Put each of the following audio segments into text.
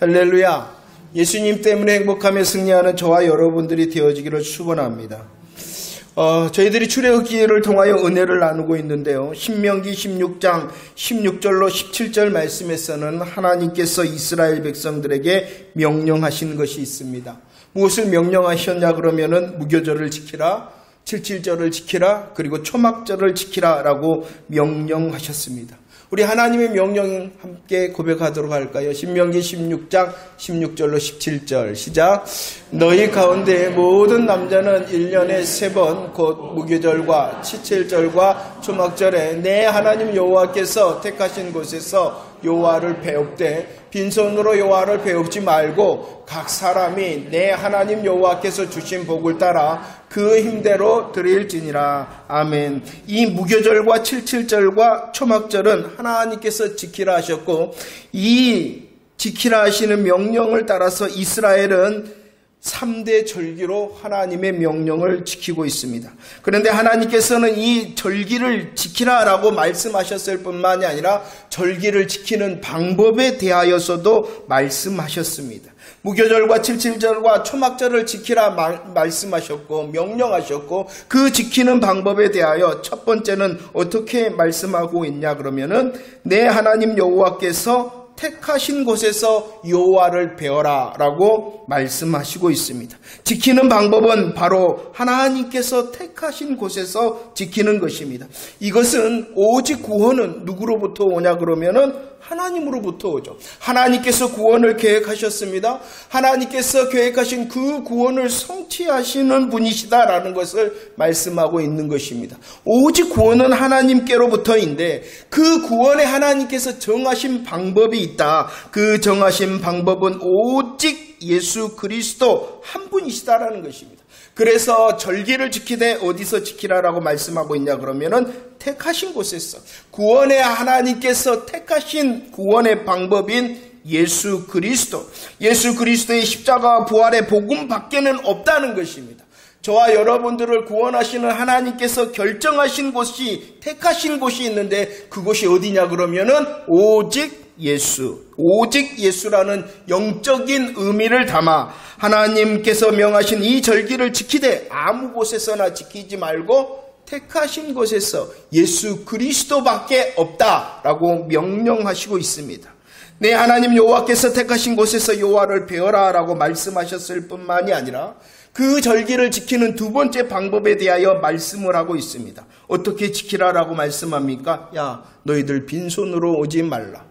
할렐루야. 예수님 때문에 행복하며 승리하는 저와 여러분들이 되어지기를 축원합니다. 저희들이 출애굽기를 통하여 은혜를 나누고 있는데요. 신명기 16장 16절로 17절 말씀에서는 하나님께서 이스라엘 백성들에게 명령하신 것이 있습니다. 무엇을 명령하셨냐 그러면은 무교절을 지키라, 77절을 지키라, 그리고 초막절을 지키라 라고 명령하셨습니다. 우리 하나님의 명령 함께 고백하도록 할까요? 신명기 16장 16절로 17절 시작. 너희 가운데 모든 남자는 1년에 3번 곧 무교절과 77절과 초막절에 내 하나님 여호와께서 택하신 곳에서 여호와를 배웁되 빈손으로 여호와를 배웁지 말고 각 사람이 내 하나님 여호와께서 주신 복을 따라 그 힘대로 드릴지니라. 아멘. 이 무교절과 77절과 초막절은 하나님께서 지키라 하셨고, 이 지키라 하시는 명령을 따라서 이스라엘은 3대 절기로 하나님의 명령을 지키고 있습니다. 그런데 하나님께서는 이 절기를 지키라라고 말씀하셨을 뿐만이 아니라 절기를 지키는 방법에 대하여서도 말씀하셨습니다. 무교절과 77절과 초막절을 지키라 말씀하셨고 명령하셨고, 그 지키는 방법에 대하여 첫 번째는 어떻게 말씀하고 있냐 그러면은 내 하나님 여호와께서 택하신 곳에서 여호와를 배워라 라고 말씀하시고 있습니다. 지키는 방법은 바로 하나님께서 택하신 곳에서 지키는 것입니다. 이것은 오직 구원은 누구로부터 오냐 그러면은 하나님으로부터 오죠. 하나님께서 구원을 계획하셨습니다. 하나님께서 계획하신 그 구원을 성취하시는 분이시다라는 것을 말씀하고 있는 것입니다. 오직 구원은 하나님께로부터인데 그 구원에 하나님께서 정하신 방법이 있다. 그 정하신 방법은 오직 예수 그리스도 한 분이시다라는 것입니다. 그래서 절기를 지키되 어디서 지키라라고 말씀하고 있냐 그러면은 택하신 곳에서, 구원의 하나님께서 택하신 구원의 방법인 예수 그리스도, 예수 그리스도의 십자가와 부활의 복음 밖에는 없다는 것입니다. 저와 여러분들을 구원하시는 하나님께서 결정하신 곳이, 택하신 곳이 있는데 그곳이 어디냐 그러면은 오직 예수, 오직 예수라는 영적인 의미를 담아 하나님께서 명하신 이 절기를 지키되 아무 곳에서나 지키지 말고 택하신 곳에서 예수 그리스도밖에 없다라고 명령하시고 있습니다. 내 하나님 여호와께서 택하신 곳에서 여호와를 배워라 라고 말씀하셨을 뿐만이 아니라 그 절기를 지키는 두 번째 방법에 대하여 말씀을 하고 있습니다. 어떻게 지키라라고 말씀합니까? 야, 너희들 빈손으로 오지 말라.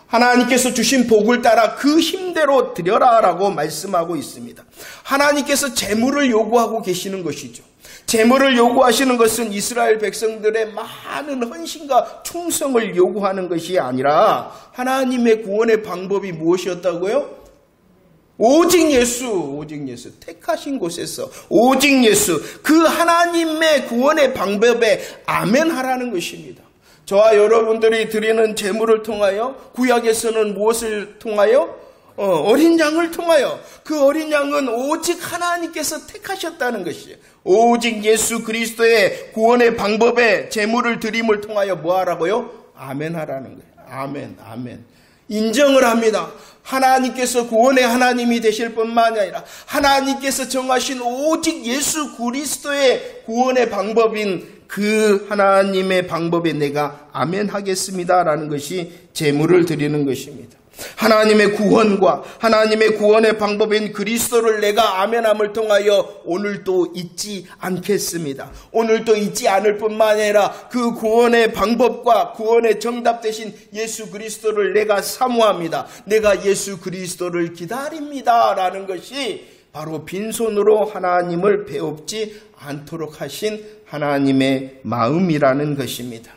하나님께서 주신 복을 따라 그 힘대로 드려라 라고 말씀하고 있습니다. 하나님께서 제물을 요구하고 계시는 것이죠. 제물을 요구하시는 것은 이스라엘 백성들의 많은 헌신과 충성을 요구하는 것이 아니라 하나님의 구원의 방법이 무엇이었다고요? 오직 예수, 오직 예수, 택하신 곳에서 오직 예수, 그 하나님의 구원의 방법에 아멘하라는 것입니다. 저와 여러분들이 드리는 제물을 통하여, 구약에서는 무엇을 통하여? 어린 양을 통하여, 그 어린 양은 오직 하나님께서 택하셨다는 것이에요. 오직 예수 그리스도의 구원의 방법에 제물을 드림을 통하여 뭐 하라고요? 아멘 하라는 거예요. 아멘, 아멘. 인정을 합니다. 하나님께서 구원의 하나님이 되실 뿐만 아니라 하나님께서 정하신 오직 예수 그리스도의 구원의 방법인 그 하나님의 방법에 내가 아멘 하겠습니다 라는 것이 제물을 드리는 것입니다. 하나님의 구원과 하나님의 구원의 방법인 그리스도를 내가 아멘함을 통하여 오늘도 잊지 않겠습니다. 오늘도 잊지 않을 뿐만 아니라 그 구원의 방법과 구원의 정답 되신 예수 그리스도를 내가 사모합니다. 내가 예수 그리스도를 기다립니다 라는 것이 바로 빈손으로 하나님을 배웁지 않도록 하신 하나님의 마음이라는 것입니다.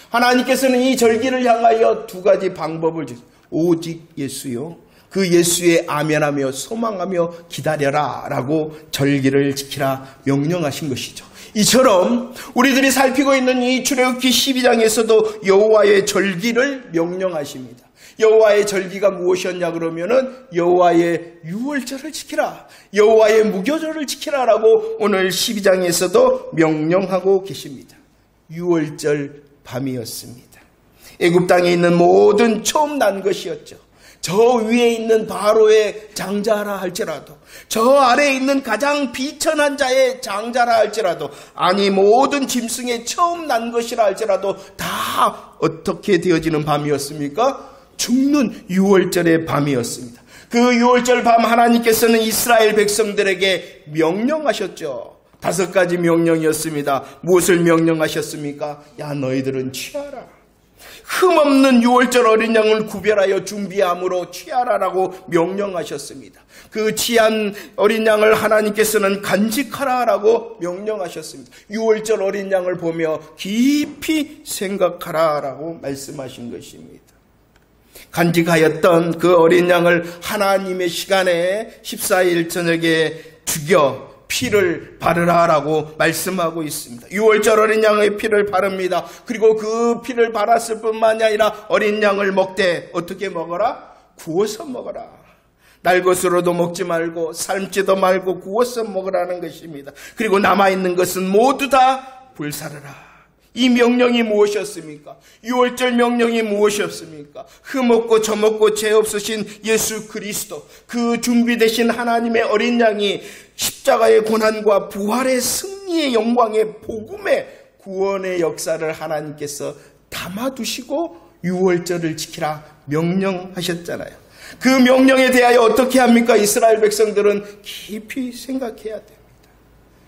하나님께서는 이 절기를 향하여 두 가지 방법을 주셨습니다. 오직 예수요, 그 예수에 아멘하며 소망하며 기다려라 라고 절기를 지키라 명령하신 것이죠. 이처럼 우리들이 살피고 있는 이 출애굽기 12장에서도 여호와의 절기를 명령하십니다. 여호와의 절기가 무엇이었냐 그러면은 여호와의 유월절을 지키라, 여호와의 무교절을 지키라라고 오늘 12장에서도 명령하고 계십니다. 유월절 밤이었습니다. 애굽 땅에 있는 모든 처음 난 것이었죠. 저 위에 있는 바로의 장자라 할지라도, 저 아래에 있는 가장 비천한 자의 장자라 할지라도, 아니 모든 짐승의 처음 난 것이라 할지라도 다 어떻게 되어지는 밤이었습니까? 죽는 유월절의 밤이었습니다. 그 유월절 밤 하나님께서는 이스라엘 백성들에게 명령하셨죠. 5가지 명령이었습니다. 무엇을 명령하셨습니까? 야, 너희들은 취하라. 흠없는 유월절 어린 양을 구별하여 준비함으로 취하라라고 명령하셨습니다. 그 취한 어린 양을 하나님께서는 간직하라라고 명령하셨습니다. 유월절 어린 양을 보며 깊이 생각하라라고 말씀하신 것입니다. 간직하였던 그 어린 양을 하나님의 시간에 14일 저녁에 죽여 피를 바르라라고 말씀하고 있습니다. 유월절 어린 양의 피를 바릅니다. 그리고 그 피를 바랐을 뿐만이 아니라 어린 양을 먹되 어떻게 먹어라? 구워서 먹어라. 날 것으로도 먹지 말고 삶지도 말고 구워서 먹으라는 것입니다. 그리고 남아있는 것은 모두 다 불사르라. 이 명령이 무엇이었습니까? 유월절 명령이 무엇이었습니까? 흠없고 점없고 죄 없으신 예수 그리스도, 그 준비되신 하나님의 어린 양이 십자가의 고난과 부활의 승리의 영광의 복음의 구원의 역사를 하나님께서 담아두시고 유월절을 지키라 명령하셨잖아요. 그 명령에 대하여 어떻게 합니까? 이스라엘 백성들은 깊이 생각해야 됩니다.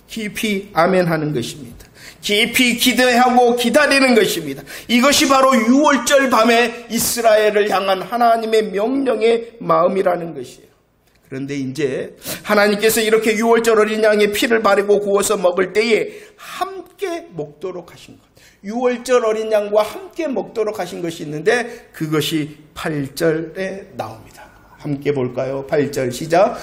깊이 아멘하는 것입니다. 깊이 기대하고 기다리는 것입니다. 이것이 바로 유월절 밤에 이스라엘을 향한 하나님의 명령의 마음이라는 것이에요. 그런데 이제 하나님께서 이렇게 유월절 어린 양의 피를 바르고 구워서 먹을 때에 함께 먹도록 하신 것, 유월절 어린 양과 함께 먹도록 하신 것이 있는데 그것이 8절에 나옵니다. 함께 볼까요? 8절 시작.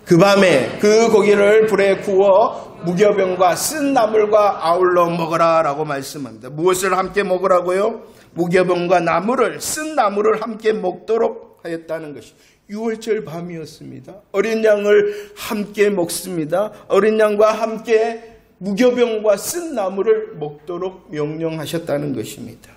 그 밤에 그 고기를 불에 구워 무교병과 쓴 나물과 아울러 먹어라 라고 말씀합니다. 무엇을 함께 먹으라고요? 무교병과 나물을, 쓴 나물을 함께 먹도록 하였다는 것이 유월절 밤이었습니다. 어린 양을 함께 먹습니다. 어린 양과 함께 무교병과 쓴 나물을 먹도록 명령하셨다는 것입니다.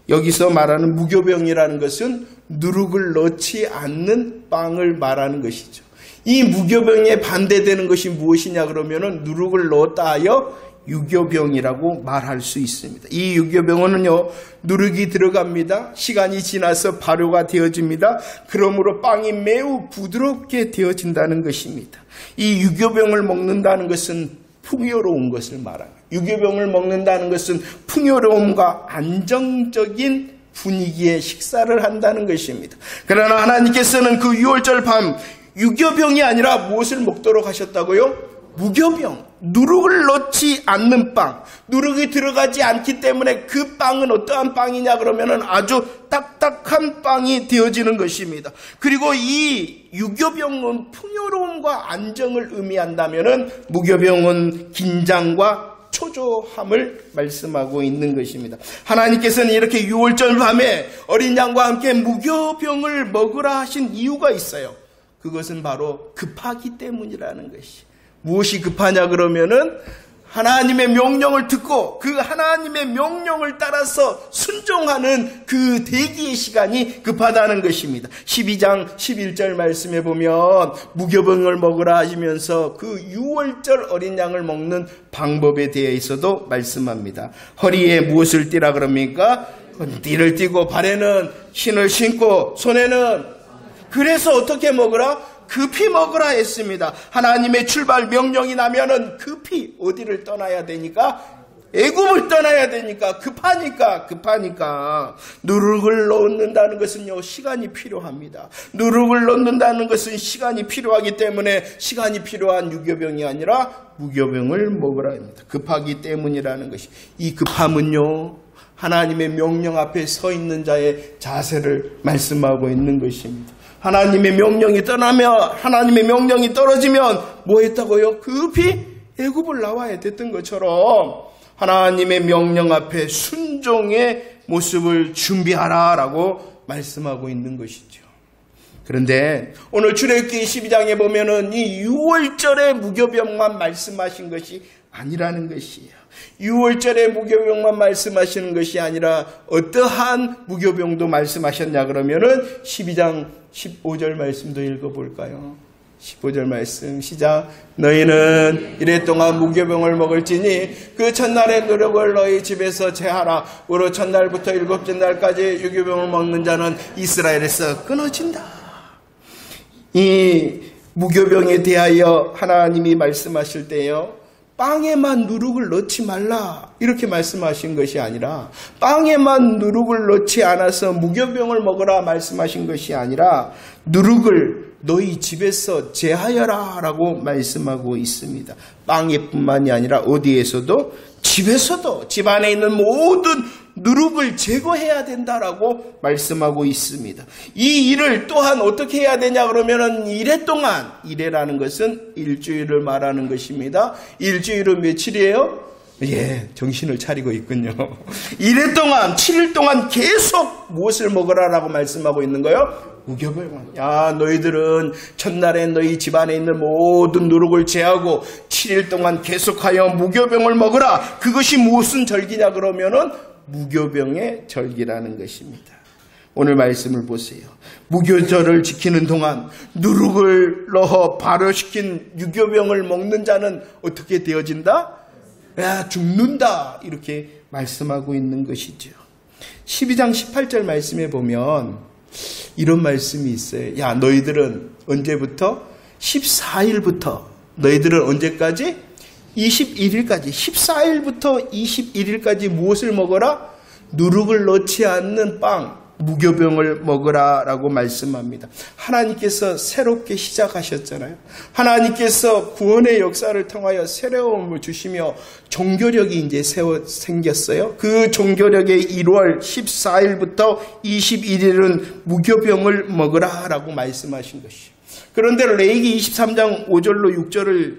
여기서 말하는 무교병이라는 것은 누룩을 넣지 않는 빵을 말하는 것이죠. 이 무교병에 반대되는 것이 무엇이냐 그러면은 누룩을 넣었다 하여 유교병이라고 말할 수 있습니다. 이 유교병은요, 누룩이 들어갑니다. 시간이 지나서 발효가 되어집니다. 그러므로 빵이 매우 부드럽게 되어진다는 것입니다. 이 유교병을 먹는다는 것은 풍요로운 것을 말합니다. 유교병을 먹는다는 것은 풍요로움과 안정적인 분위기의 식사를 한다는 것입니다. 그러나 하나님께서는 그 유월절 밤 유교병이 아니라 무엇을 먹도록 하셨다고요? 무교병, 누룩을 넣지 않는 빵, 누룩이 들어가지 않기 때문에 그 빵은 어떠한 빵이냐 그러면은 아주 딱딱한 빵이 되어지는 것입니다. 그리고 이 유교병은 풍요로움과 안정을 의미한다면은 무교병은 긴장과 초조함을 말씀하고 있는 것입니다. 하나님께서는 이렇게 유월절 밤에 어린 양과 함께 무교병을 먹으라 하신 이유가 있어요. 그것은 바로 급하기 때문이라는 것이. 무엇이 급하냐 그러면은 하나님의 명령을 듣고 그 하나님의 명령을 따라서 순종하는 그 대기의 시간이 급하다는 것입니다. 12장 11절 말씀에 보면 무교병을 먹으라 하시면서 그 유월절 어린 양을 먹는 방법에 대해서도 말씀합니다. 허리에 무엇을 띠라 그럽니까? 띠를 띠고 발에는 신을 신고 손에는, 그래서 어떻게 먹으라? 급히 먹으라 했습니다. 하나님의 출발 명령이 나면은 급히 어디를 떠나야 되니까? 애굽을 떠나야 되니까, 급하니까. 누룩을 넣는다는 것은요, 시간이 필요합니다. 누룩을 넣는다는 것은 시간이 필요하기 때문에 시간이 필요한 유교병이 아니라 무교병을 먹으라 합니다. 급하기 때문이라는 것이. 이 급함은요, 하나님의 명령 앞에 서 있는 자의 자세를 말씀하고 있는 것입니다. 하나님의 명령이 떠나면, 하나님의 명령이 떨어지면 뭐 했다고요? 급히 애굽을 나와야 됐던 것처럼 하나님의 명령 앞에 순종의 모습을 준비하라라고 말씀하고 있는 것이죠. 그런데 오늘 출애굽기 12장에 보면은 이 6월절의 무교병만 말씀하신 것이 아니라는 것이에요. 6월절의 무교병만 말씀하시는 것이 아니라 어떠한 무교병도 말씀하셨냐 그러면은 12장 15절 말씀도 읽어볼까요? 15절 말씀 시작. 너희는 이래 동안 무교병을 먹을지니 그 첫날의 누룩을 너희 집에서 제하라. 우로 첫날부터 일곱째 날까지 무교병을 먹는 자는 이스라엘에서 끊어진다. 이 무교병에 대하여 하나님이 말씀하실 때요, 빵에만 누룩을 넣지 말라 이렇게 말씀하신 것이 아니라, 빵에만 누룩을 넣지 않아서 무교병을 먹으라 말씀하신 것이 아니라 누룩을 너희 집에서 제하여라 라고 말씀하고 있습니다. 빵에 뿐만이 아니라 어디에서도, 집에서도, 집 안에 있는 모든 누룩을 제거해야 된다라고 말씀하고 있습니다. 이 일을 또한 어떻게 해야 되냐 그러면은 이래 동안, 이래라는 것은 일주일을 말하는 것입니다. 일주일은 며칠이에요? 예, 정신을 차리고 있군요. 이래 동안, 7일 동안 계속 무엇을 먹으라라고 말씀하고 있는 거예요? 무교병을. 야, 너희들은 첫날에 너희 집안에 있는 모든 누룩을 제하고 7일 동안 계속하여 무교병을 먹으라. 그것이 무슨 절기냐 그러면은 무교병의 절기라는 것입니다. 오늘 말씀을 보세요. 무교절을 지키는 동안 누룩을 넣어 발효시킨 유교병을 먹는 자는 어떻게 되어진다? 야, 죽는다. 이렇게 말씀하고 있는 것이죠. 12장 18절 말씀에 보면 이런 말씀이 있어요. 야, 너희들은 언제부터? 14일부터. 너희들은 언제까지? 21일까지. 14일부터 21일까지 무엇을 먹어라? 누룩을 넣지 않는 빵, 무교병을 먹으라 라고 말씀합니다. 하나님께서 새롭게 시작하셨잖아요. 하나님께서 구원의 역사를 통하여 새로움을 주시며 종교력이 이제 생겼어요. 그 종교력의 1월 14일부터 21일은 무교병을 먹으라 라고 말씀하신 것이에요. 그런데 레위기 23장 5절로 6절을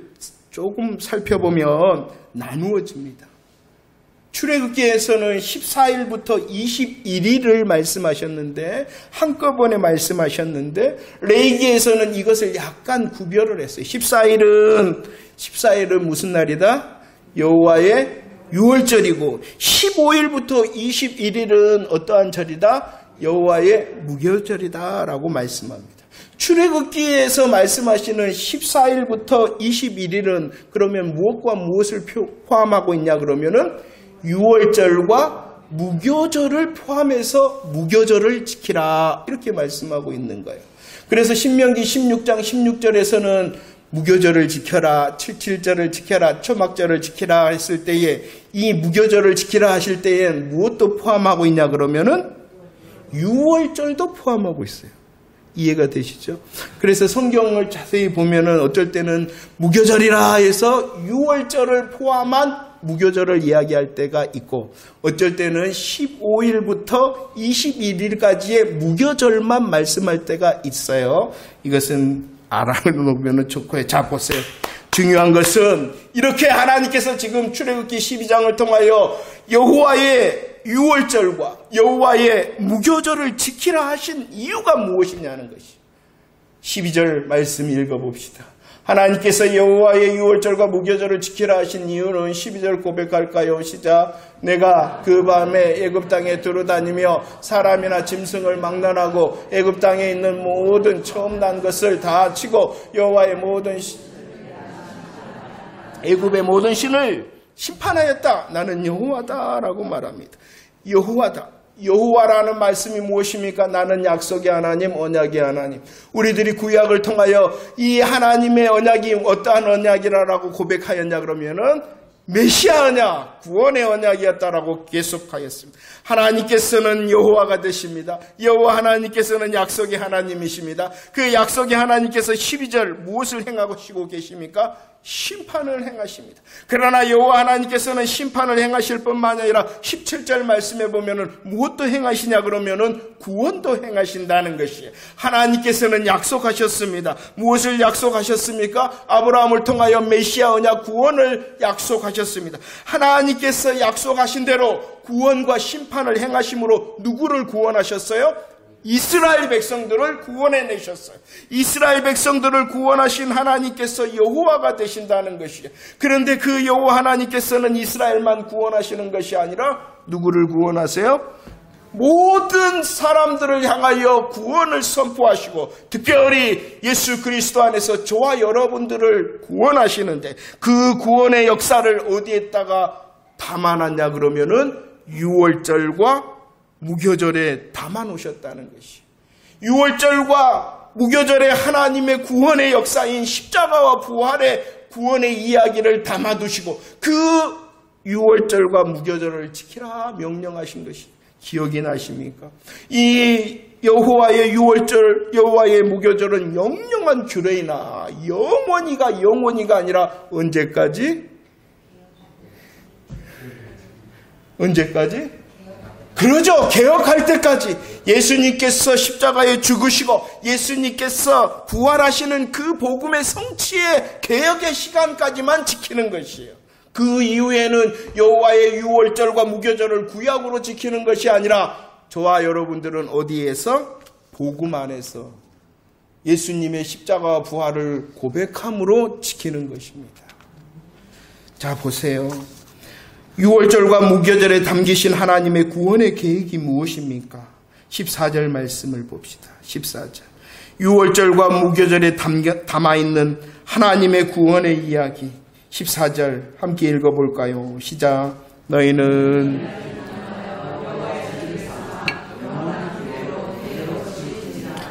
조금 살펴보면 나누어집니다. 출애굽기에서는 14일부터 21일을 말씀하셨는데, 한꺼번에 말씀하셨는데, 레위기에서는 이것을 약간 구별을 했어요. 14일은 무슨 날이다? 여호와의 유월절이고, 15일부터 21일은 어떠한 절이다? 여호와의 무교절이다 라고 말씀합니다. 출애굽기에서 말씀하시는 14일부터 21일은 그러면 무엇과 무엇을 포함하고 있냐 그러면은 유월절과 무교절을 포함해서 무교절을 지키라 이렇게 말씀하고 있는 거예요. 그래서 신명기 16장 16절에서는 무교절을 지켜라, 칠칠절을 지켜라, 초막절을 지키라 했을 때에 이 무교절을 지키라 하실 때에 무엇도 포함하고 있냐 그러면은 유월절도 포함하고 있어요. 이해가 되시죠? 그래서 성경을 자세히 보면은 어쩔 때는 무교절이라 해서 유월절을 포함한 무교절을 이야기할 때가 있고, 어쩔 때는 15일부터 21일까지의 무교절만 말씀할 때가 있어요. 이것은 알아놓으면 좋고요. 자, 보세요. 중요한 것은 이렇게 하나님께서 지금 출애굽기 12장을 통하여 여호와의 유월절과 여호와의 무교절을 지키라 하신 이유가 무엇이냐는 것이 12절 말씀 읽어봅시다. 하나님께서 여호와의 유월절과 무교절을 지키라 하신 이유는 12절 고백할까요? 시작. 내가 그 밤에 애굽 땅에 두루다니며 사람이나 짐승을 망라하고 애굽 땅에 있는 모든 처음 난 것을 다 치고 여호와의 모든 애굽의 모든 신을 심판하였다. 나는 여호와다라고 말합니다. 여호와다. 여호와라는 말씀이 무엇입니까? 나는 약속의 하나님, 언약의 하나님. 우리들이 구약을 통하여 이 하나님의 언약이 어떠한 언약이라고 고백하였냐 그러면은 메시아 언약, 구원의 언약이었다라고 계속하였습니다. 하나님께서는 여호와가 되십니다. 여호와 하나님께서는 약속의 하나님이십니다. 그 약속의 하나님께서 12절 무엇을 행하시고 계십니까? 심판을 행하십니다. 그러나 여호와 하나님께서는 심판을 행하실 뿐만 아니라 17절 말씀에 보면은 무엇도 행하시냐 그러면은 구원도 행하신다는 것이에요. 하나님께서는 약속하셨습니다. 무엇을 약속하셨습니까? 아브라함을 통하여 메시아 언약 구원을 약속하셨습니다. 하나님께서 약속하신 대로 구원과 심판을 행하심으로 누구를 구원하셨어요? 이스라엘 백성들을 구원해내셨어요. 이스라엘 백성들을 구원하신 하나님께서 여호와가 되신다는 것이에요. 그런데 그 여호와 하나님께서는 이스라엘만 구원하시는 것이 아니라 누구를 구원하세요? 모든 사람들을 향하여 구원을 선포하시고 특별히 예수 그리스도 안에서 저와 여러분들을 구원하시는데 그 구원의 역사를 어디에다가 담아놨냐 그러면은 유월절과 무교절에 담아놓으셨다는 것이. 유월절과 무교절에 하나님의 구원의 역사인 십자가와 부활의 구원의 이야기를 담아두시고 그 유월절과 무교절을 지키라 명령하신 것이 기억이 나십니까? 이 여호와의 유월절, 여호와의 무교절은 영영한 규례이나 영원히가 아니라 언제까지? 그러죠. 개혁할 때까지 예수님께서 십자가에 죽으시고 예수님께서 부활하시는 그 복음의 성취의 개혁의 시간까지만 지키는 것이에요. 그 이후에는 여호와의 유월절과 무교절을 구약으로 지키는 것이 아니라 저와 여러분들은 어디에서? 복음 안에서 예수님의 십자가와 부활을 고백함으로 지키는 것입니다. 자, 보세요. 유월절과 무교절에 담기신 하나님의 구원의 계획이 무엇입니까? 14절 말씀을 봅시다. 14절. 유월절과 무교절에 담아있는 하나님의 구원의 이야기. 14절 함께 읽어볼까요? 시작. 너희는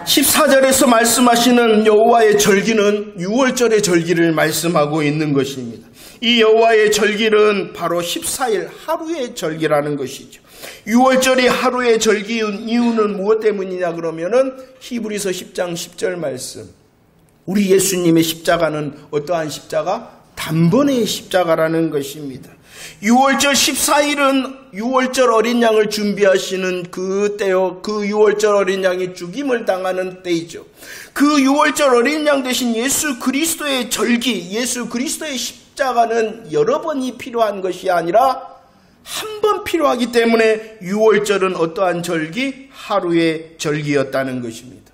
14절에서 말씀하시는 여호와의 절기는 유월절의 절기를 말씀하고 있는 것입니다. 이 여호와의 절기는 바로 14일 하루의 절기라는 것이죠. 유월절이 하루의 절기인 이유는 무엇 때문이냐 그러면은 히브리서 10장 10절 말씀. 우리 예수님의 십자가는 어떠한 십자가? 단번의 십자가라는 것입니다. 6월절 14일은 6월절 어린 양을 준비하시는 그 때요. 그 6월절 어린 양이 죽임을 당하는 때이죠. 그 6월절 어린 양 대신 예수 그리스도의 절기, 예수 그리스도의 십자가는 여러 번이 필요한 것이 아니라 한 번 필요하기 때문에 6월절은 어떠한 절기? 하루의 절기였다는 것입니다.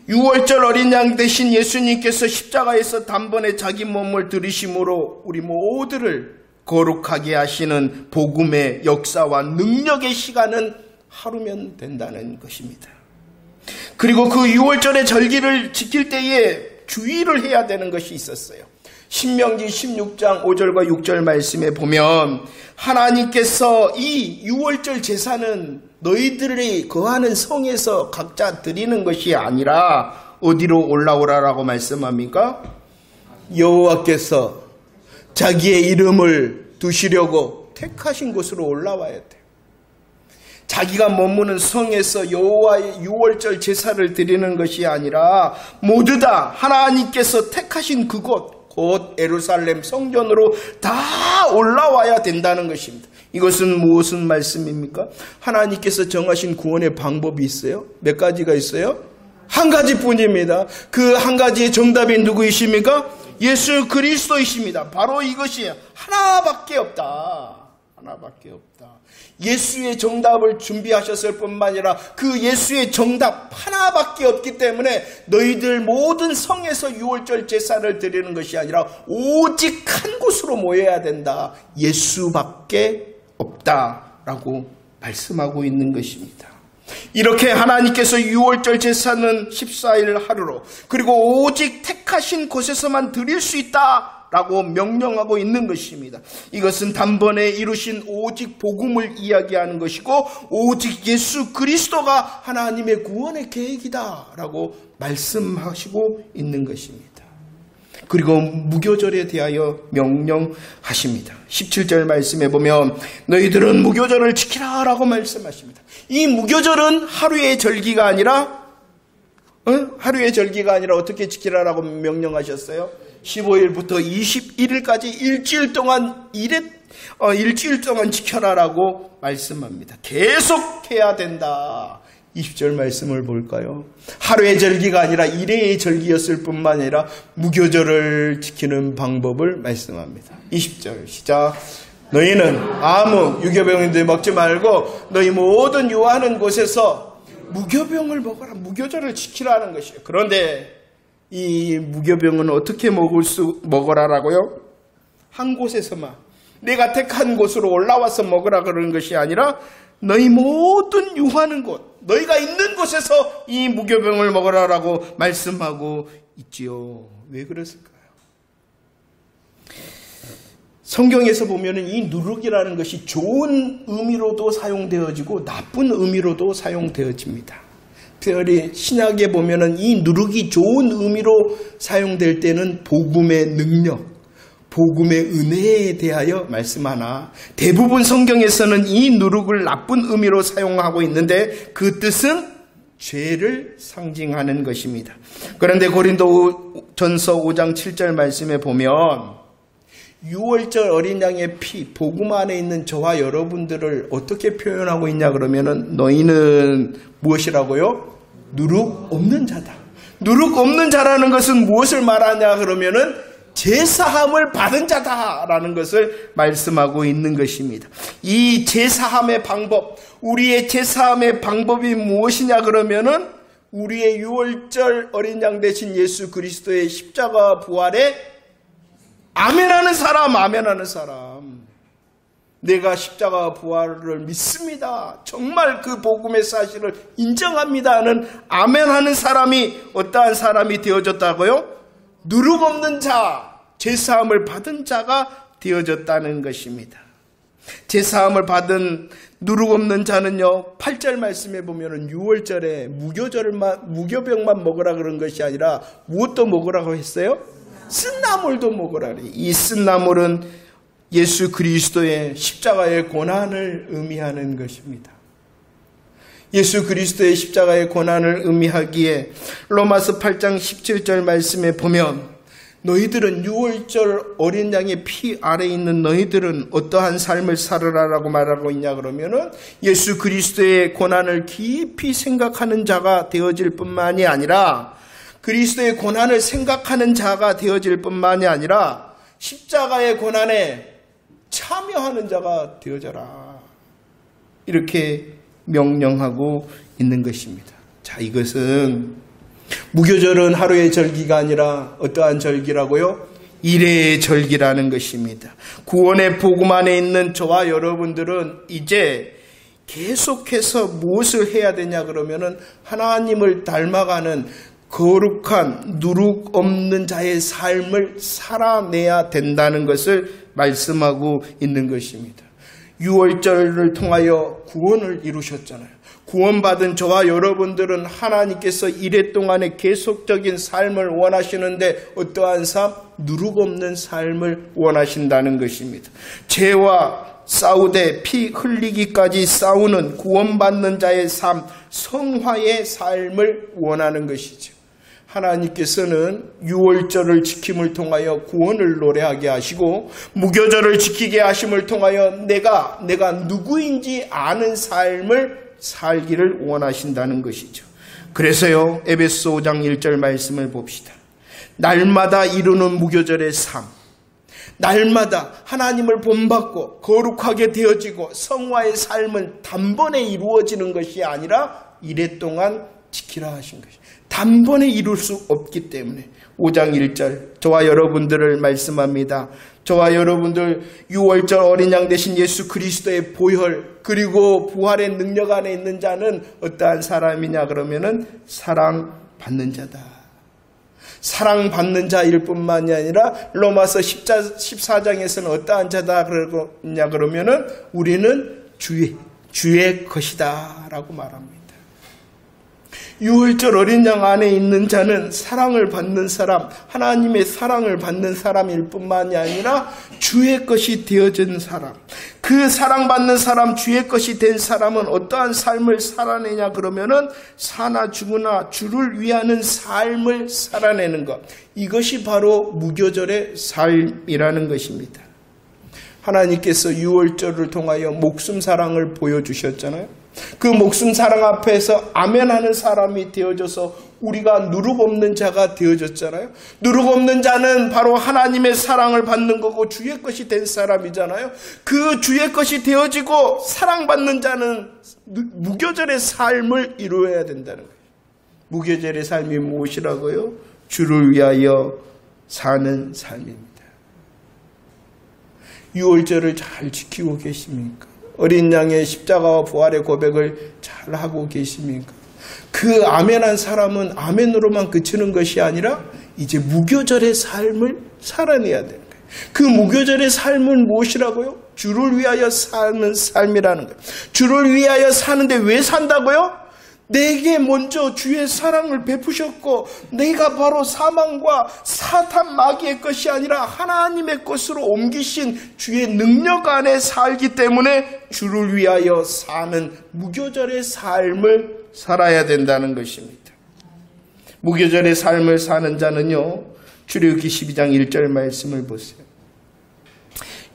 6월절 어린 양 대신 예수님께서 십자가에서 단번에 자기 몸을 들이심으로 우리 모두를 거룩하게 하시는 복음의 역사와 능력의 시간은 하루면 된다는 것입니다. 그리고 그 6월절의 절기를 지킬 때에 주의를 해야 되는 것이 있었어요. 신명기 16장 5절과 6절 말씀에 보면 하나님께서 이 6월절 제사는 너희들이 거하는 성에서 각자 드리는 것이 아니라 어디로 올라오라라고 말씀합니까? 여호와께서 자기의 이름을 두시려고 택하신 곳으로 올라와야 돼요. 자기가 머무는 성에서 여호와의 유월절 제사를 드리는 것이 아니라 모두 다 하나님께서 택하신 그곳, 곧 예루살렘 성전으로 다 올라와야 된다는 것입니다. 이것은 무슨 말씀입니까? 하나님께서 정하신 구원의 방법이 있어요? 몇 가지가 있어요? 한 가지뿐입니다. 그 한 가지의 정답이 누구이십니까? 예수 그리스도이십니다. 바로 이것이 하나밖에 없다. 하나밖에 없다. 예수의 정답을 준비하셨을 뿐만 아니라 그 예수의 정답 하나밖에 없기 때문에 너희들 모든 성에서 유월절 제사를 드리는 것이 아니라 오직 한 곳으로 모여야 된다. 예수밖에 없다라고 말씀하고 있는 것입니다. 이렇게 하나님께서 유월절 제사는 14일 하루로 그리고 오직 택하신 곳에서만 드릴 수 있다라고 명령하고 있는 것입니다. 이것은 단번에 이루신 오직 복음을 이야기하는 것이고 오직 예수 그리스도가 하나님의 구원의 계획이다라고 말씀하시고 있는 것입니다. 그리고 무교절에 대하여 명령하십니다. 17절 말씀에 보면 너희들은 무교절을 지키라라고 말씀하십니다. 이 무교절은 하루의 절기가 아니라 어떻게 지키라라고 명령하셨어요? 15일부터 21일까지 일주일 동안 지켜라라고 말씀합니다. 계속 해야 된다. 20절 말씀을 볼까요? 하루의 절기가 아니라 일회의 절기였을 뿐만 아니라 무교절을 지키는 방법을 말씀합니다. 20절 시작. 너희는 아무 유교병인들 먹지 말고 너희 모든 요하는 곳에서 무교병을 먹어라. 무교절을 지키라는 것이에요. 그런데 이 무교병은 어떻게 먹어라라고요? 한 곳에서만, 내가 택한 곳으로 올라와서 먹으라 그러는 것이 아니라 너희 모든 유하는 곳, 너희가 있는 곳에서 이 무교병을 먹으라라고 말씀하고 있지요. 왜 그랬을까요? 성경에서 보면은 이 누룩이라는 것이 좋은 의미로도 사용되어지고 나쁜 의미로도 사용되어집니다. 특별히 신약에 보면은 이 누룩이 좋은 의미로 사용될 때는 복음의 능력, 복음의 은혜에 대하여 말씀하나 대부분 성경에서는 이 누룩을 나쁜 의미로 사용하고 있는데 그 뜻은 죄를 상징하는 것입니다. 그런데 고린도전서 5장 7절 말씀에 보면 유월절 어린 양의 피, 복음 안에 있는 저와 여러분들을 어떻게 표현하고 있냐 그러면은 너희는 무엇이라고요? 누룩 없는 자다. 누룩 없는 자라는 것은 무엇을 말하냐 그러면은 제사함을 받은 자다라는 것을 말씀하고 있는 것입니다. 이 제사함의 방법, 우리의 제사함의 방법이 무엇이냐 그러면은 우리의 유월절 어린 양 되신 예수 그리스도의 십자가 부활에 아멘하는 사람, 아멘하는 사람. 내가 십자가 부활을 믿습니다. 정말 그 복음의 사실을 인정합니다 하는 아멘하는 사람이 어떠한 사람이 되어졌다고요? 누룩 없는 자, 제사함을 받은 자가 되어졌다는 것입니다. 제사함을 받은 누룩 없는 자는요, 8절 말씀에 보면은 유월절에 무교병만 먹으라 그런 것이 아니라 무엇도 먹으라고 했어요? 쓴나물도 먹으라. 이 쓴나물은 예수 그리스도의 십자가의 고난을 의미하는 것입니다. 예수 그리스도의 십자가의 고난을 의미하기에 로마서 8장 17절 말씀에 보면 너희들은 유월절 어린 양의 피 아래 있는 너희들은 어떠한 삶을 살으라라고 말하고 있냐 그러면은 예수 그리스도의 고난을 깊이 생각하는 자가 되어질 뿐만이 아니라 그리스도의 고난을 생각하는 자가 되어질 뿐만이 아니라 십자가의 고난에 참여하는 자가 되어져라. 이렇게 명령하고 있는 것입니다. 자, 이것은 무교절은 하루의 절기가 아니라 어떠한 절기라고요? 일회의 절기라는 것입니다. 구원의 복음 안에 있는 저와 여러분들은 이제 계속해서 무엇을 해야 되냐 그러면은 하나님을 닮아가는 거룩한 누룩 없는 자의 삶을 살아내야 된다는 것을 말씀하고 있는 것입니다. 유월절을 통하여 구원을 이루셨잖아요. 구원받은 저와 여러분들은 하나님께서 이래 동안의 계속적인 삶을 원하시는데 어떠한 삶? 누룩 없는 삶을 원하신다는 것입니다. 죄와 싸우되 피 흘리기까지 싸우는 구원받는 자의 삶, 성화의 삶을 원하는 것이죠. 하나님께서는 유월절을 지킴을 통하여 구원을 노래하게 하시고 무교절을 지키게 하심을 통하여 내가 누구인지 아는 삶을 살기를 원하신다는 것이죠. 그래서요, 에베소 5장 1절 말씀을 봅시다. 날마다 이루는 무교절의 삶, 날마다 하나님을 본받고 거룩하게 되어지고 성화의 삶은 단번에 이루어지는 것이 아니라 이래 동안 지키라 하신 것이죠. 단번에 이룰 수 없기 때문에 5장 1절 저와 여러분들을 말씀합니다. 저와 여러분들 유월절 어린 양 되신 예수 그리스도의 보혈 그리고 부활의 능력 안에 있는 자는 어떠한 사람이냐 그러면은 사랑받는 자다. 사랑받는 자일 뿐만이 아니라 로마서 14장에서는 어떠한 자다 그러냐 그러면은 우리는 주의 것이다 라고 말합니다. 유월절 어린 양 안에 있는 자는 사랑을 받는 사람, 하나님의 사랑을 받는 사람일 뿐만이 아니라 주의 것이 되어진 사람. 그 사랑받는 사람, 주의 것이 된 사람은 어떠한 삶을 살아내냐 그러면은 사나 죽으나 주를 위하는 삶을 살아내는 것. 이것이 바로 무교절의 삶이라는 것입니다. 하나님께서 유월절을 통하여 목숨 사랑을 보여주셨잖아요. 그 목숨 사랑 앞에서 아멘하는 사람이 되어져서 우리가 누룩 없는 자가 되어졌잖아요. 누룩 없는 자는 바로 하나님의 사랑을 받는 거고 주의 것이 된 사람이잖아요. 그 주의 것이 되어지고 사랑받는 자는 무교절의 삶을 이루어야 된다는 거예요. 무교절의 삶이 무엇이라고요? 주를 위하여 사는 삶입니다. 유월절을 잘 지키고 계십니까? 어린 양의 십자가와 부활의 고백을 잘 하고 계십니까? 그 아멘한 사람은 아멘으로만 그치는 것이 아니라 이제 무교절의 삶을 살아내야 되는 거예요. 그 무교절의 삶은 무엇이라고요? 주를 위하여 사는 삶이라는 거예요. 주를 위하여 사는데 왜 산다고요? 내게 먼저 주의 사랑을 베푸셨고 내가 바로 사망과 사탄 마귀의 것이 아니라 하나님의 것으로 옮기신 주의 능력 안에 살기 때문에 주를 위하여 사는 무교절의 삶을 살아야 된다는 것입니다. 무교절의 삶을 사는 자는요, 출애굽기 12장 1절 말씀을 보세요.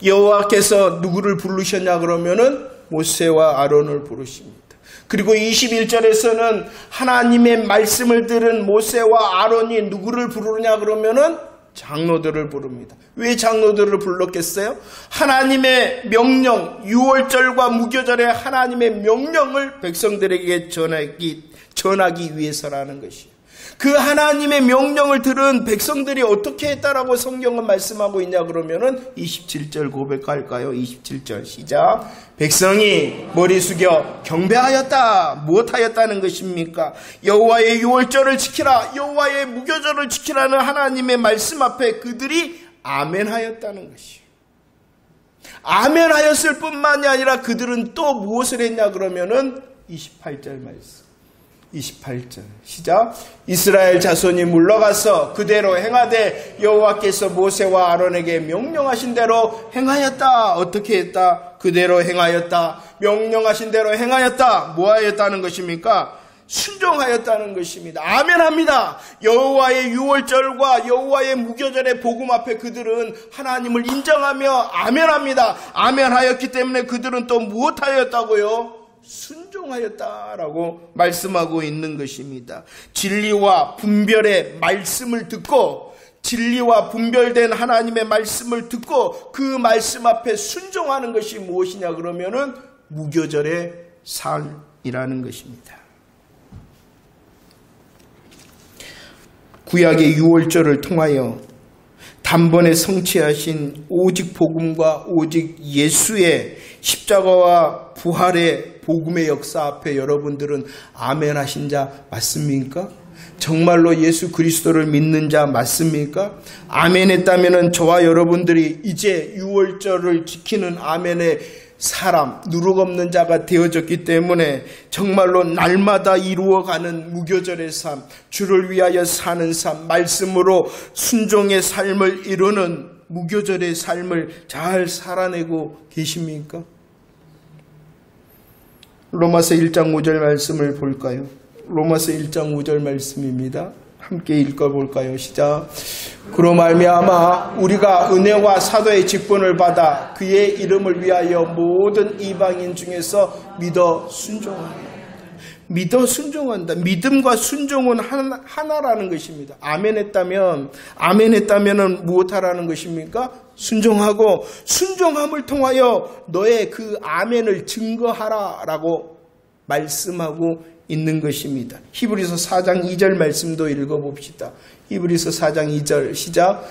여호와께서 누구를 부르셨냐 그러면은 모세와 아론을 부르십니다. 그리고 21절에서는 하나님의 말씀을 들은 모세와 아론이 누구를 부르냐 그러면은 장로들을 부릅니다. 왜 장로들을 불렀겠어요? 하나님의 명령, 유월절과 무교절의 하나님의 명령을 백성들에게 전하기 위해서라는 것이에요. 그 하나님의 명령을 들은 백성들이 어떻게 했다라고 성경은 말씀하고 있냐 그러면은 27절 고백할까요? 27절 시작. 백성이 머리 숙여 경배하였다. 무엇하였다는 것입니까? 여호와의 유월절을 지키라. 여호와의 무교절을 지키라는 하나님의 말씀 앞에 그들이 아멘하였다는 것이에요. 아멘하였을 뿐만이 아니라 그들은 또 무엇을 했냐 그러면은 28절 말씀. 28절 시작. 이스라엘 자손이 물러가서 그대로 행하되 여호와께서 모세와 아론에게 명령하신 대로 행하였다. 어떻게 했다? 그대로 행하였다. 명령하신 대로 행하였다. 뭐 하였다는 것입니까? 순종하였다는 것입니다. 아멘합니다. 여호와의 유월절과 여호와의 무교절의 복음 앞에 그들은 하나님을 인정하며 아멘합니다. 아멘하였기 때문에 그들은 또 무엇하였다고요? 순종하였다라고 말씀하고 있는 것입니다. 진리와 분별의 말씀을 듣고 진리와 분별된 하나님의 말씀을 듣고 그 말씀 앞에 순종하는 것이 무엇이냐 그러면은 무교절의 삶이라는 것입니다. 구약의 유월절을 통하여 단번에 성취하신 오직 복음과 오직 예수의 십자가와 부활의 복음의 역사 앞에 여러분들은 아멘 하신 자 맞습니까? 정말로 예수 그리스도를 믿는 자 맞습니까? 아멘 했다면 저와 여러분들이 이제 유월절을 지키는 아멘의 사람, 누룩 없는 자가 되어졌기 때문에 정말로 날마다 이루어가는 무교절의 삶, 주를 위하여 사는 삶, 말씀으로 순종의 삶을 이루는 무교절의 삶을 잘 살아내고 계십니까? 로마서 1장 5절 말씀을 볼까요? 로마서 1장 5절 말씀입니다. 함께 읽어볼까요? 시작. 그로 말미암아 우리가 은혜와 사도의 직분을 받아 그의 이름을 위하여 모든 이방인 중에서 믿어 순종한다. 믿어 순종한다. 믿음과 순종은 하나라는 것입니다. 아멘했다면 무엇하라는 것입니까? 순종하고 순종함을 통하여 너의 그 아멘을 증거하라라고 말씀하고 있는 것입니다. 히브리서 4장 2절 말씀도 읽어봅시다. 히브리서 4장 2절 시작.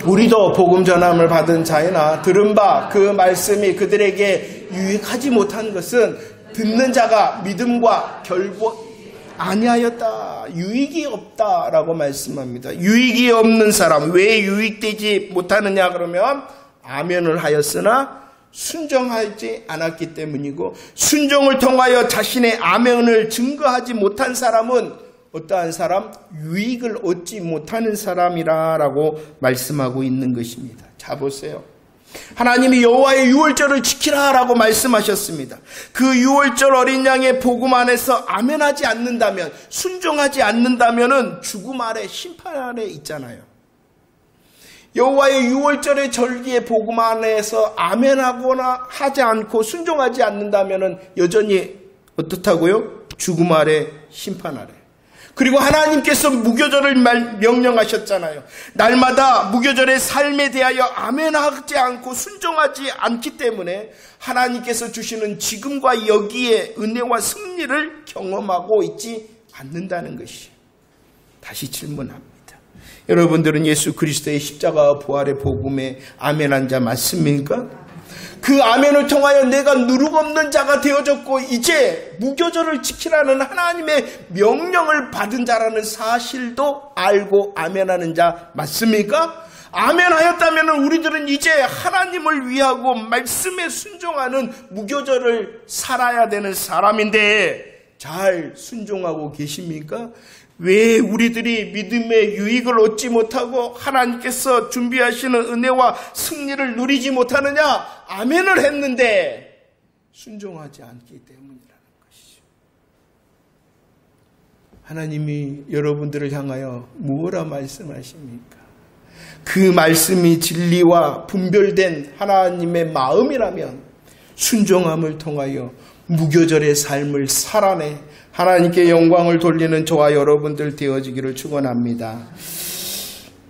우리도 복음 전함을 받은 자이나 들은 바 그 말씀이 그들에게 유익하지 못한 것은 듣는 자가 믿음과 결국 아니하였다. 유익이 없다라고 말씀합니다. 유익이 없는 사람, 왜 유익되지 못하느냐 그러면 아멘을 하였으나 순종하지 않았기 때문이고, 순종을 통하여 자신의 아멘을 증거하지 못한 사람은 어떠한 사람? 유익을 얻지 못하는 사람이라고 말씀하고 있는 것입니다. 자 보세요. 하나님이 여호와의 유월절을 지키라라고 말씀하셨습니다. 그 유월절 어린 양의 복음 안에서 아멘하지 않는다면, 순종하지 않는다면은 죽음 아래 심판 아래 있잖아요. 여호와의 유월절의 절기의 복음 안에서 아멘하거나 하지 않고 순종하지 않는다면은 여전히 어떻다고요? 죽음 아래 심판하래. 그리고 하나님께서 무교절을 명령하셨잖아요. 날마다 무교절의 삶에 대하여 아멘하지 않고 순종하지 않기 때문에 하나님께서 주시는 지금과 여기에 은혜와 승리를 경험하고 있지 않는다는 것이. 다시 질문합니다. 여러분들은 예수 그리스도의 십자가와 부활의 복음에 아멘한 자 맞습니까? 그 아멘을 통하여 내가 누룩 없는 자가 되어졌고 이제 무교절을 지키라는 하나님의 명령을 받은 자라는 사실도 알고 아멘하는 자 맞습니까? 아멘하였다면 우리들은 이제 하나님을 위하고 말씀에 순종하는 무교절을 살아야 되는 사람인데 잘 순종하고 계십니까? 왜 우리들이 믿음의 유익을 얻지 못하고 하나님께서 준비하시는 은혜와 승리를 누리지 못하느냐? 아멘을 했는데 순종하지 않기 때문이라는 것이죠. 하나님이 여러분들을 향하여 무엇라 말씀하십니까? 그 말씀이 진리와 분별된 하나님의 마음이라면 순종함을 통하여 무교절의 삶을 살아내 하나님께 영광을 돌리는 저와 여러분들 되어지기를 축원합니다.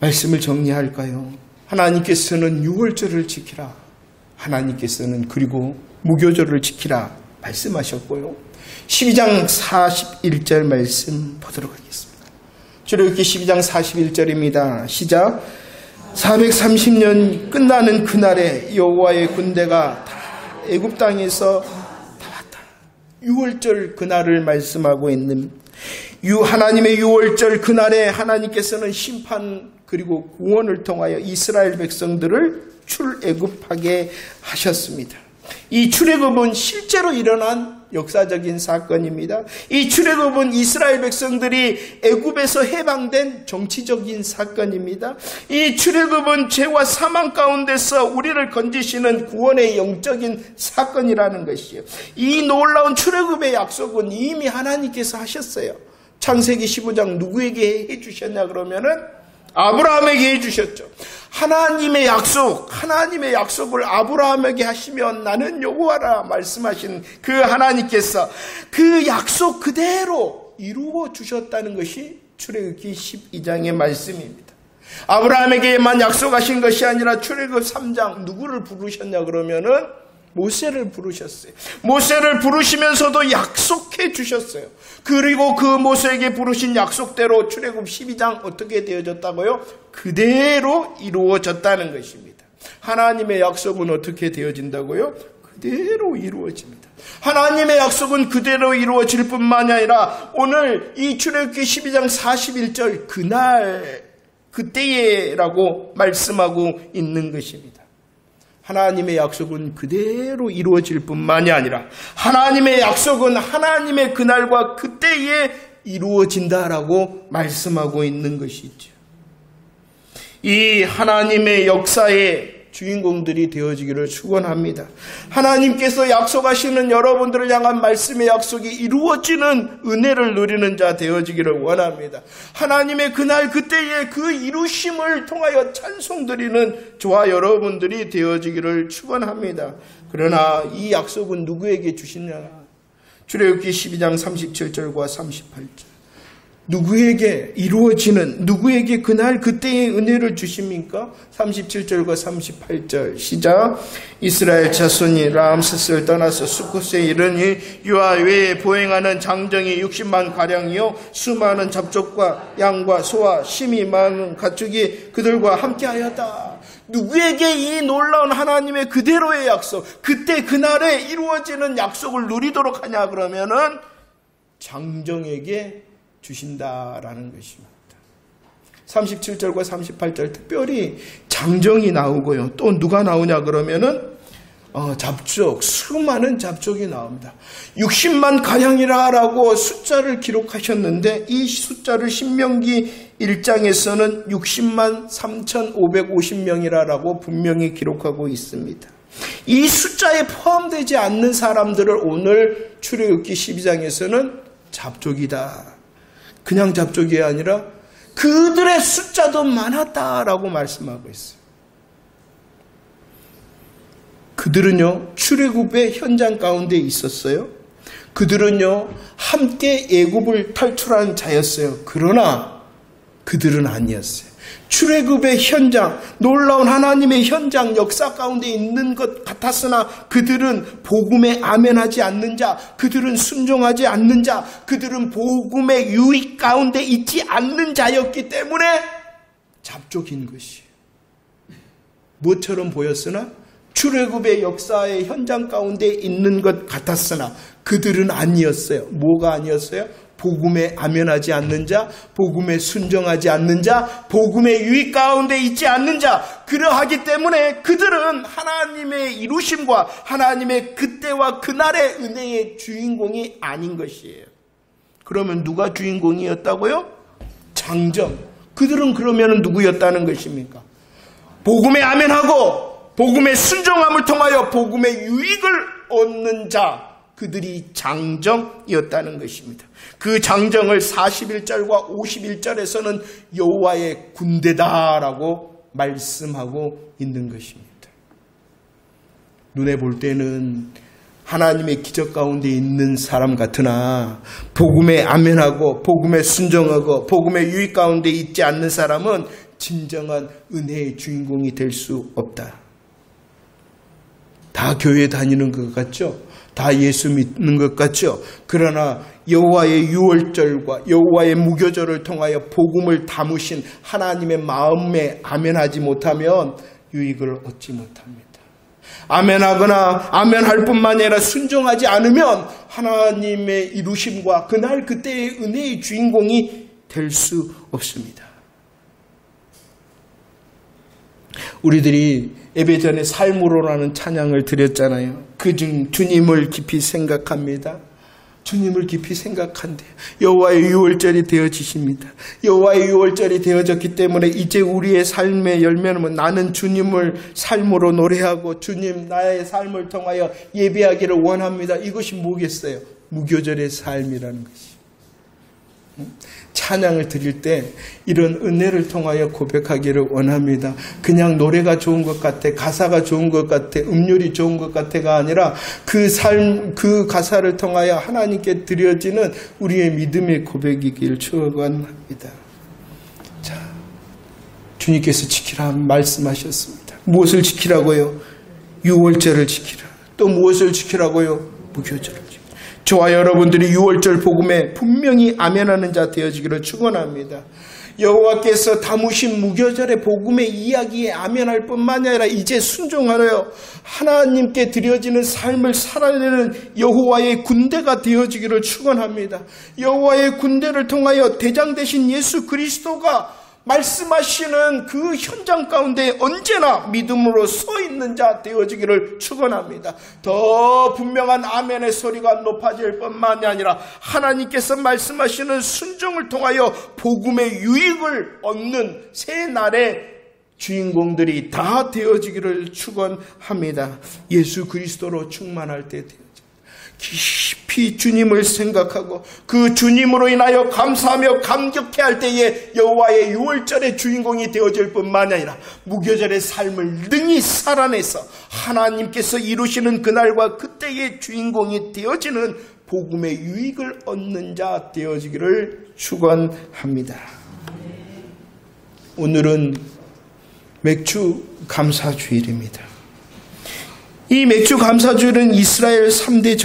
말씀을 정리할까요? 하나님께서는 유월절을 지키라. 하나님께서는 그리고 무교절을 지키라 말씀하셨고요. 12장 41절 말씀 보도록 하겠습니다. 출애굽기 12장 41절입니다. 시작. 430년 끝나는 그날에 여호와의 군대가 다 애굽 땅에서 다 왔다. 유월절 그날을 말씀하고 있는 하나님의 유월절 그날에 하나님께서는 심판 그리고 구원을 통하여 이스라엘 백성들을 출애굽하게 하셨습니다. 이 출애굽은 실제로 일어난 역사적인 사건입니다. 이 출애굽은 이스라엘 백성들이 애굽에서 해방된 정치적인 사건입니다. 이 출애굽은 죄와 사망 가운데서 우리를 건지시는 구원의 영적인 사건이라는 것이에요. 이 놀라운 출애굽의 약속은 이미 하나님께서 하셨어요. 창세기 15장 누구에게 해주셨냐 그러면은 아브라함에게 해주셨죠. 하나님의 약속을 아브라함에게 하시면 나는 여호와라 말씀하신 그 하나님께서 그 약속 그대로 이루어 주셨다는 것이 출애굽기 12장의 말씀입니다. 아브라함에게만 약속하신 것이 아니라 출애굽 3장 누구를 부르셨냐 그러면은 모세를 부르셨어요. 모세를 부르시면서도 약속해 주셨어요. 그리고 그 모세에게 부르신 약속대로 출애굽 12장 어떻게 되어졌다고요? 그대로 이루어졌다는 것입니다. 하나님의 약속은 어떻게 되어진다고요? 그대로 이루어집니다. 하나님의 약속은 그대로 이루어질 뿐만이 아니라 오늘 이 출애굽기 12장 41절 그날 그때에라고 말씀하고 있는 것입니다. 하나님의 약속은 그대로 이루어질 뿐만이 아니라 하나님의 약속은 하나님의 그날과 그때에 이루어진다라고 말씀하고 있는 것이죠. 이 하나님의 역사의 주인공들이 되어지기를 축원합니다. 하나님께서 약속하시는 여러분들을 향한 말씀의 약속이 이루어지는 은혜를 누리는 자 되어지기를 원합니다. 하나님의 그날 그때의 그 이루심을 통하여 찬송드리는 저와 여러분들이 되어지기를 축원합니다. 그러나 이 약속은 누구에게 주시냐? 출애굽기 12장 37절과 38절. 누구에게 이루어지는 누구에게 그날 그때의 은혜를 주십니까? 37절과 38절 시작. 이스라엘 자손이 람세스를 떠나서 수코스에 이르니 유아 외에 보행하는 장정이 60만 가량이요 수많은 잡족과 양과 소와 심이 많은 가축이 그들과 함께하였다. 누구에게 이 놀라운 하나님의 그대로의 약속 그때 그날에 이루어지는 약속을 누리도록 하냐 그러면은 장정에게 주신다라는 것입니다. 37절과 38절 특별히 장정이 나오고요. 또 누가 나오냐 그러면은 잡족, 수많은 잡족이 나옵니다. 60만 가량이라고 숫자를 기록하셨는데 이 숫자를 신명기 1장에서는 60만 3,550명이라고 분명히 기록하고 있습니다. 이 숫자에 포함되지 않는 사람들을 오늘 출애굽기 12장에서는 잡족이다. 그냥 잡족이 아니라 그들의 숫자도 많았다라고 말씀하고 있어요. 그들은요 출애굽의 현장 가운데 있었어요. 그들은요, 함께 애굽을 탈출한 자였어요. 그러나 그들은 아니었어요. 출애굽의 현장, 놀라운 하나님의 현장 역사 가운데 있는 것 같았으나 그들은 복음에 아멘하지 않는 자, 그들은 순종하지 않는 자, 그들은 복음의 유익 가운데 있지 않는 자였기 때문에 잡족인 것이에요. 뭐처럼 보였으나 출애굽의 역사의 현장 가운데 있는 것 같았으나 그들은 아니었어요. 뭐가 아니었어요? 복음에 아멘하지 않는 자, 복음에 순종하지 않는 자, 복음의 유익 가운데 있지 않는 자, 그러하기 때문에 그들은 하나님의 이루심과 하나님의 그때와 그날의 은혜의 주인공이 아닌 것이에요. 그러면 누가 주인공이었다고요? 장정. 그들은 그러면 누구였다는 것입니까? 복음에 아멘하고 복음의 순종함을 통하여 복음의 유익을 얻는 자, 그들이 장정이었다는 것입니다. 그 장정을 41절과 51절에서는 여호와의 군대다라고 말씀하고 있는 것입니다. 눈에 볼 때는 하나님의 기적 가운데 있는 사람 같으나 복음에 아멘하고 복음에 순종하고 복음의 유익 가운데 있지 않는 사람은 진정한 은혜의 주인공이 될 수 없다. 다 교회 다니는 것 같죠? 다 예수 믿는 것 같죠? 그러나 여호와의 유월절과 여호와의 무교절을 통하여 복음을 담으신 하나님의 마음에 아멘하지 못하면 유익을 얻지 못합니다. 아멘하거나 아멘할 뿐만 아니라 순종하지 않으면 하나님의 이루심과 그날 그때의 은혜의 주인공이 될 수 없습니다. 우리들이 예배 전에 삶으로라는 찬양을 드렸잖아요. 그중 주님을 깊이 생각합니다. 주님을 깊이 생각한대. 여호와의 유월절이 되어지십니다. 여호와의 유월절이 되어졌기 때문에 이제 우리의 삶의 열매는 나는 주님을 삶으로 노래하고 주님 나의 삶을 통하여 예배하기를 원합니다. 이것이 뭐겠어요? 무교절의 삶이라는 것이. 찬양을 드릴 때 이런 은혜를 통하여 고백하기를 원합니다. 그냥 노래가 좋은 것 같아, 가사가 좋은 것 같아, 음률이 좋은 것 같아가 아니라 그 삶, 그 가사를 통하여 하나님께 드려지는 우리의 믿음의 고백이길 축원합니다. 자, 주님께서 지키라 말씀하셨습니다. 무엇을 지키라고요? 유월절을 지키라. 또 무엇을 지키라고요? 무교절을. 저와 여러분들이 유월절 복음에 분명히 아멘하는 자 되어지기를 축원합니다. 여호와께서 담으신 무교절의 복음의 이야기에 아멘할 뿐만 아니라 이제 순종하여 하나님께 드려지는 삶을 살아내는 여호와의 군대가 되어지기를 축원합니다. 여호와의 군대를 통하여 대장 되신 예수 그리스도가 말씀하시는 그 현장 가운데 언제나 믿음으로 서 있는 자 되어지기를 축원합니다. 더 분명한 아멘의 소리가 높아질 뿐만이 아니라 하나님께서 말씀하시는 순종을 통하여 복음의 유익을 얻는 새 날의 주인공들이 다 되어지기를 축원합니다. 예수 그리스도로 충만할 때 되어집니다. 깊이 주님을 생각하고 그 주님으로 인하여 감사하며 감격해 할 때에 여호와의 유월절의 주인공이 되어질 뿐만 아니라 무교절의 삶을 능히 살아내서 하나님께서 이루시는 그날과 그때의 주인공이 되어지는 복음의 유익을 얻는 자 되어지기를 축원합니다. 오늘은 맥주 감사주일입니다. 이 맥주 감사주일은 이스라엘의 3대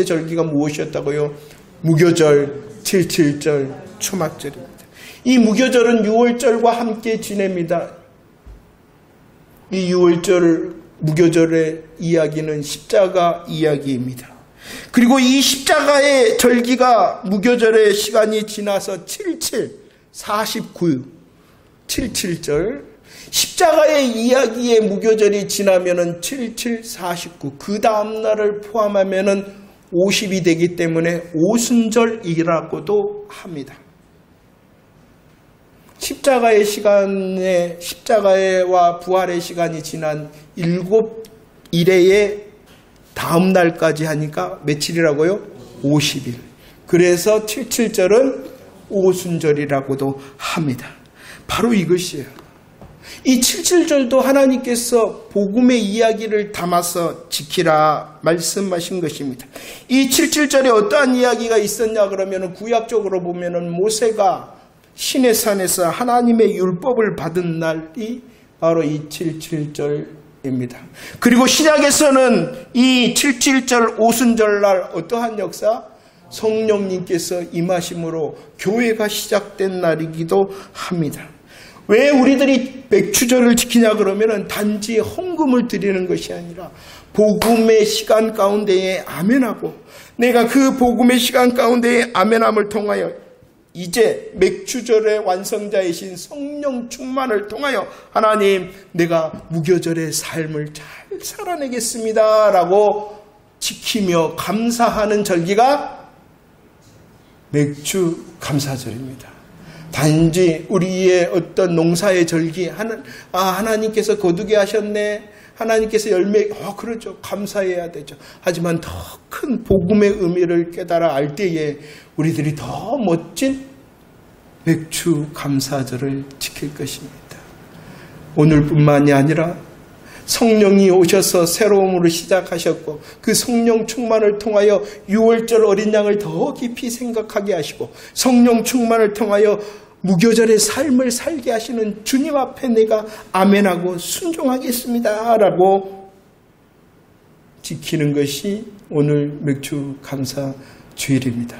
절기가 무엇이었다고요? 무교절, 77절, 초막절입니다. 이 무교절은 유월절과 함께 지냅니다. 이 무교절의 이야기는 십자가 이야기입니다. 그리고 이 십자가의 절기가 무교절의 시간이 지나서 77절 십자가의 이야기의 무교절이 지나면은 77, 49 그 다음 날을 포함하면은 50이 되기 때문에 오순절이라고도 합니다. 십자가의 시간에 십자가와 부활의 시간이 지난 7일의 다음 날까지 하니까 며칠이라고요? 50일. 그래서 77절은 오순절이라고도 합니다. 바로 이것이에요. 이 77절도 하나님께서 복음의 이야기를 담아서 지키라 말씀하신 것입니다. 이 77절에 어떠한 이야기가 있었냐 그러면 구약적으로 보면 모세가 시내산에서 하나님의 율법을 받은 날이 바로 이 77절입니다. 그리고 신약에서는 이 77절 오순절날 어떠한 역사? 성령님께서 임하심으로 교회가 시작된 날이기도 합니다. 왜 우리들이 맥추절을 지키냐 그러면 단지 헌금을 드리는 것이 아니라 복음의 시간 가운데에 아멘하고 내가 그 복음의 시간 가운데에 아멘함을 통하여 이제 맥추절의 완성자이신 성령 충만을 통하여 하나님 내가 무교절의 삶을 잘 살아내겠습니다 라고 지키며 감사하는 절기가 맥추 감사절입니다. 단지 우리의 어떤 농사의 절기 하나님께서 거두게 하셨네, 하나님께서 열매 그렇죠, 감사해야 되죠. 하지만 더 큰 복음의 의미를 깨달아 알 때에 우리들이 더 멋진 맥추 감사절을 지킬 것입니다. 오늘뿐만이 아니라 성령이 오셔서 새로움으로 시작하셨고 그 성령 충만을 통하여 6월절 어린 양을 더 깊이 생각하게 하시고 성령 충만을 통하여 무교절의 삶을 살게 하시는 주님 앞에 내가 아멘하고 순종하겠습니다 라고 지키는 것이 오늘 맥추 감사 주일입니다.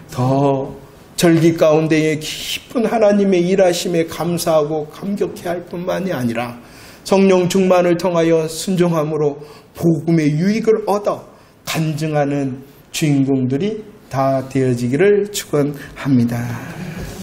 더 절기 가운데에 깊은 하나님의 일하심에 감사하고 감격해야 할 뿐만이 아니라 성령 충만을 통하여 순종함으로 복음의 유익을 얻어 간증하는 주인공들이 다 되어지기를 축원합니다.